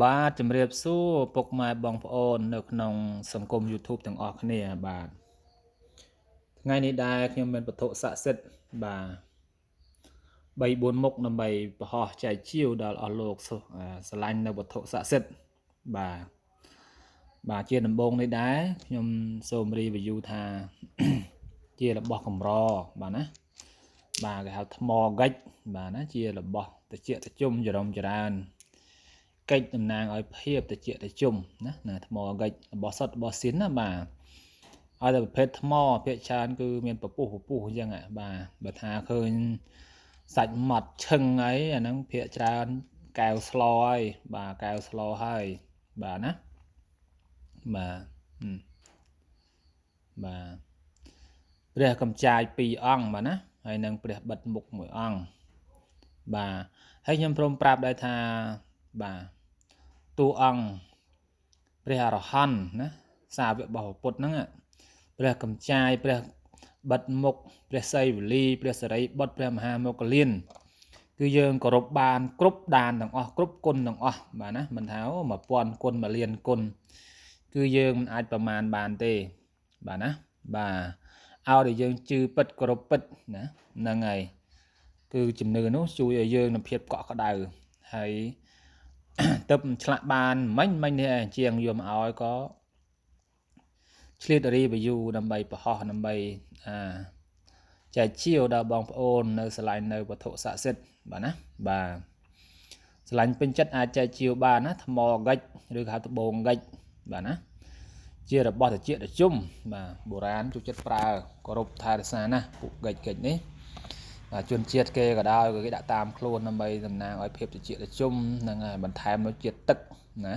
បាទជំរាបសួរពុកម៉ែបងប្អូននៅក្នុងសង្គម YouTube ទាំងអស់គ្នាបាទថ្ងៃនេះដែរខ្ញុំមានវត្ថុស័ក្តិសិទ្ធិបាទ3-4មុខដើម្បីបង្ហោះចែកជាវដល់អស់លោកស្រឡាញ់នៅវត្ថុស័ក្តិសិទ្ធិបាទជាដំបូងនេះដែរខ្ញុំសូម review ថា ជារបស់កម្របាទណាបាទគេហៅថ្មហ្គិចបាទណាជារបស់ត្រជាក់ត្រជុំចរំចរានកិច្ចតំណាងឲ្យភាពត្រជាក់ត្រជុំណាថ្មហ្គិចរបស់សុទ្ធរបស់ស៊ីនណាបាទឲ្យតែប្រភេទថ្មភាគច្រើនគឺមានពពុះអញ្ចឹងបាទបើថាឃើញសាច់ម៉ត់ឈឹងអីអាហ្នឹងភាគច្រើនកែវស្លហើយបាទកែវស្លហើយបាទណាបាទបាទព្រះកម្ចាយ2អង្គបាទណាហើយនឹងព្រះបិទមុខ1អង្គបាទហើយខ្ញុំព្រមប្រាប់ដែរថាបាទតួអង្គព្រះអរហន្តណាសាវករបស់ពុទ្ធហ្នឹងព្រះកម្ចាយព្រះបិទមុខព្រះសីវលីព្រះសរិបុត្រព្រះមហាមោគលានគឺយើងគោរពបានគ្រប់ដានទាំងអស់គ្រប់គុណទាំងអស់បាទណាមិនថា1000គុណ1លានគុណគឺយើងមិនអាចប្រមាណបានទេបាទណាបាទឲ្យតែយើងជឿពិតគោរពពិតណាហ្នឹងហើយគឺជំនឿនោះជួយឲ្យយើងនឹងភាពកក់ក្ដៅហើយទៅឆ្លាក់បានមិញនេះជាងយកមកឲ្យក៏ឆ្លៀត review ដើម្បីបង្ហោះដើម្បីចែកជាវដល់បងប្អូននៅឆ្លាញ់នៅវត្ថុស័ក្តិសិទ្ធិបាទណាបាទឆ្លាញ់ពេញចិត្តអាចចែកជាវបានណាថ្មហ្គិចឬក៏ហៅត្បូងហ្គិចបាទណាជារបស់ត្រជាក់ត្រជុំបាទបុរាណចូលចិត្តប្រើគោរពថែរក្សាណាពួកហ្គិចនេះបាទជនជាតិគេក៏ដោយគេដាក់តាមខ្លួនដើម្បីតំណាងឲ្យភាពត្រជាក់ត្រជុំនិងបន្ថែមនូវជាតិទឹកណា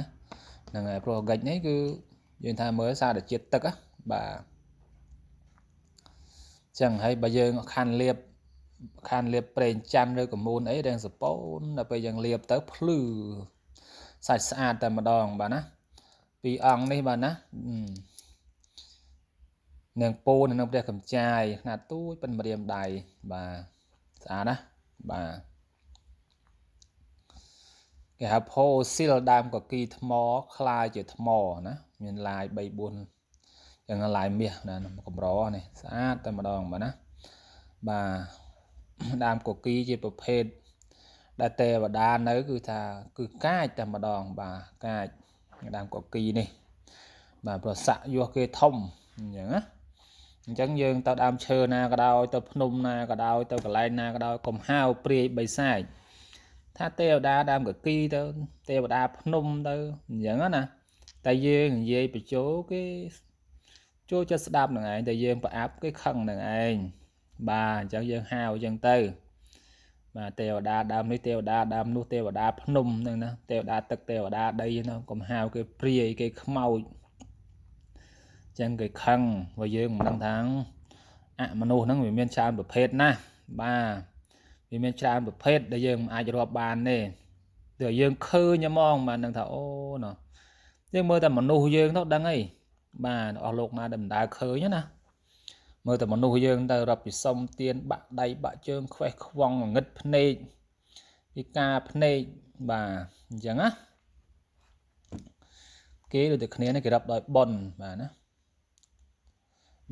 ហ្នឹងហើយព្រោះហ្គិចនេះគឺយើងថាមើលសារតែជាតិទឹកបាទចឹងហើយបើយើងខាន់លាបប្រេងច័ន្ទឬកមូនអីដែលសពូនដល់ពេលយើងលាបទៅភ្លឺសាច់ស្អាតតែម្ដងបាទណាពីអង្គនេះបាទណានឹងពូននៅព្រះកម្ចាយខ្នាតទូចប៉ុនម្រាមដៃបាទស្អាតណាបាទគេហៅផូស៊ីលដើមកគីថ្មคล้ายជាថ្មណាមានឡាយ3-4យ៉ាងឡាយមាសណាកម្រនេះស្អាតតែម្ដងបាទណាបាទដើមកគីជាប្រភេទដែលទេវតានៅគឺថាគឺកាចតែម្ដងបាទកាចដើមកគីនេះបាទប្រសាក់យោះគេធំអញ្ចឹងណាអញ្ចឹងយើងទៅដើមឈើណាក៏ដោយទៅភ្នំណាក៏ដោយទៅកន្លែងណាក៏ដោយកុំហាវព្រាយបីសាច់ថាទេវតាដើមកគីទៅទេវតាភ្នំទៅអញ្ចឹងណាតែយើងនិយាយបញ្ចូលគេចូលចិត្តស្ដាប់នឹងឯងតែយើងប្រអាប់គេខឹងនឹងឯងបាទអញ្ចឹងយើងហាវអញ្ចឹងទៅបាទទេវតាដើមនេះទេវតាដើមនោះទេវតាភ្នំហ្នឹងណាទេវតាទឹកទេវតាដីហ្នឹងកុំហាវគេព្រាយគេខ្មោចចឹងគេខឹងបើយើងមិនដឹងថាមនុស្សហ្នឹងវាមានច្រើនប្រភេទណាបាទវាមានច្រើនប្រភេទដែលយើងមិនអាចរាប់បានទេតែយើងឃើញហ្មងបានដឹងថាអូណោះយើងមើលតែមនុស្សយើងទៅដឹងអីបាទអស់លោកណាដែលមិនដែលឃើញណាមើលតែមនុស្សយើងទៅរកពិសុំទៀនបាក់ដៃបាក់ជើងខ្វេះខ្វង់ងឹតភ្នែកពិការភ្នែកបាទអញ្ចឹងណាគេដូចតែគ្នានេះគេរាប់ដោយប៉ុនបាទណា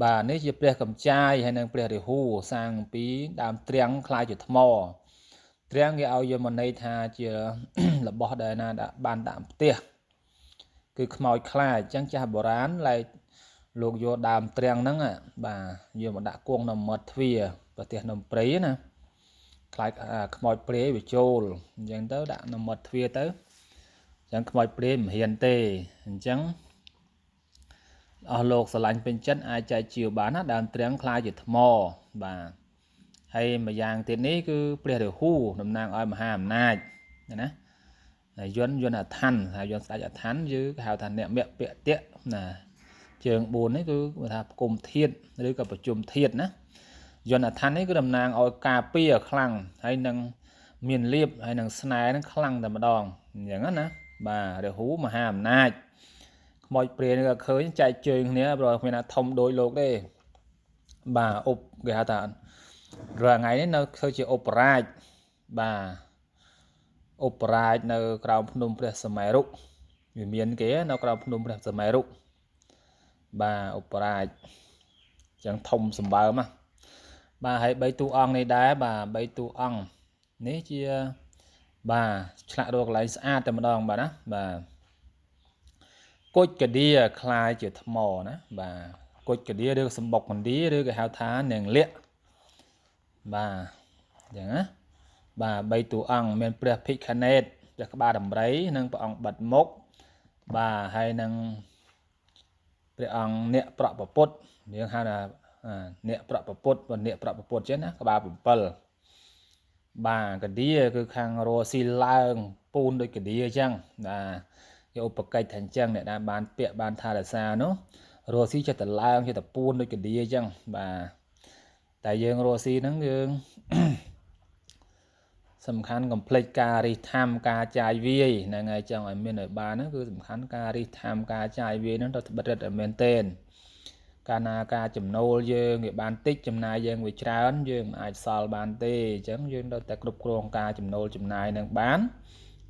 បាទនេះជាព្រះកម្ចាយហើយនិងព្រះរាហូសាងពីដើមទ្រាំងคล้ายជាថ្មទ្រាំងគេឲ្យយកមកន័យថាជារបស់ដែលណាបានដាក់ផ្ទះគឺខ្មោចខ្លាចអញ្ចឹងចាស់បុរាណឡែកលោកយកដើមទ្រាំងហ្នឹងបាទយកមកដាក់គង់នៅមាត់ទ្វារប្រទេសនំព្រៃណាខ្លាចខ្មោចព្រាយវាចូលអញ្ចឹងទៅដាក់នៅមាត់ទ្វារទៅអញ្ចឹងខ្មោចព្រាយមិនហ៊ានទេអញ្ចឹងអស់លោកស្រឡាញ់ពេញចិត្តអាចចែកជាវបានណាដើមទ្រាំងคล้ายជាថ្មបាទហើយមួយយ៉ាងទៀតនេះគឺព្រះរាហូតំណាងឲ្យមហាអំណាចណាហើយយន្តអថ័ន្នហើយយន្តស្ដេចអថ័ន្នគឺគេហៅថាអ្នកមគ្គពតិណាជើង4នេះគឺគេថាផ្គុំធាតុឬក៏ប្រជុំធាតុណាយន្តអថ័ន្ននេះគឺតំណាងឲ្យការពារខ្លាំងហើយនឹងមានលៀបហើយនឹងស្នេហ៍នឹងខ្លាំងតែម្ដងអញ្ចឹងណាបាទរាហូមហាអំណាចខ្មោចព្រាយនេះក៏ឃើញចែកជើងគ្នាព្រោះគ្មានណាធំដូចលោកទេបាទអុបគេហៅថារាល់ថ្ងៃនេះនៅធ្វើជាអុបរាជបាទអ ឧបរាជនៅក្រោមភ្នំព្រះសម័យរុវាមានគេនៅក្រោមភ្នំព្រះសម័យរុបាទឧបរាជចឹងធំសម្បើមបាទហើយ3តួអង្គនេះដែរបាទ3តួអង្គនេះជាបាទឆ្លាក់រកកន្លែងស្អាតតែម្ដងបាទណាបាទគុជកឌៀคล้ายជាថ្មណាបាទគុជកឌៀឬសម្បុកកណ្ដៀឬគេហៅថានាងលាក់បាទអញ្ចឹងណាបាទ3តួអង្គមានព្រះភិក្ខណេតព្រះក្បាលដំរីនិងព្រះអង្គបិទមុខបាទហើយនឹងព្រះអង្គអ្នកប្រក់ពុទ្ធយើងហៅថាអ្នកប្រក់ពុទ្ធបើអ្នកប្រក់ពុទ្ធចឹងណាក្បាល7បាទកឌៀគឺខាងរស់ស៊ីឡើងពូនដូចកឌៀអញ្ចឹងបាទយកឧបកិច្ចថាអញ្ចឹងអ្នកដែលបានពាក្យបានថារសានោះរស់ស៊ីចិត្តតែឡើងចិត្តតែពូនដូចកឌៀអញ្ចឹងបាទតែយើងរស់ស៊ីហ្នឹងយើងសំខាន់កុំភ្លេចការរិះថាមការចាយវាយហ្នឹងហើយចង់ឲ្យមានឲ្យបានហ្នឹងគឺសំខាន់ការរិះថាមការចាយវាយហ្នឹងទៅត្បិតរិតឲ្យមែនទែនកាលណាការចំណូលយើងវាបានតិចចំណាយយើងវាច្រើនយើងមិនអាចសល់បានទេអញ្ចឹងយើងត្រូវតែគ្រប់គ្រងការចំណូលចំណាយនឹងបាន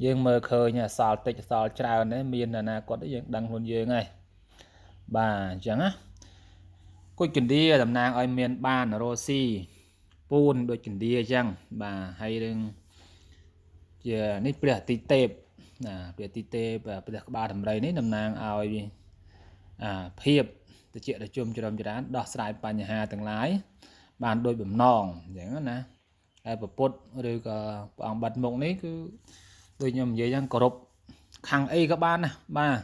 យើងមើលឃើញសល់តិចសល់ច្រើនទេមានអនាគតយើងដឹងខ្លួនយើងហើយបាទអញ្ចឹងណាគុជកណ្ដៀតំណាងឲ្យមានបានរស់ស៊ីពូនដូចកណ្ដៀអញ្ចឹងបាទហើយនឹងជានេះព្រះទីទេពណាព្រះទីទេពព្រះក្បាលដំរីនេះតំណាងឲ្យភាពតិចតិជុំច្រំច្រានដោះស្រាយបញ្ហាទាំងឡាយបានដោយបំណងអញ្ចឹងណាហើយពុទ្ធឬក៏ព្រះអង្គបាត់មុខនេះគឺដូចខ្ញុំនិយាយហ្នឹងគោរពខាងអីក៏បានណាបាទ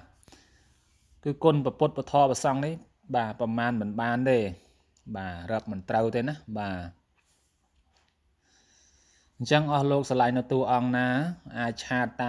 គឺគុណពុទ្ធពធប្រសង្ឃនេះបាទប្រមាណមិនបានទេបាទរកមិនត្រូវទេណាបាទអញ្ចឹងអស់លោកឆ្លៃនៅតួអង្គណាអាចឆាតតាម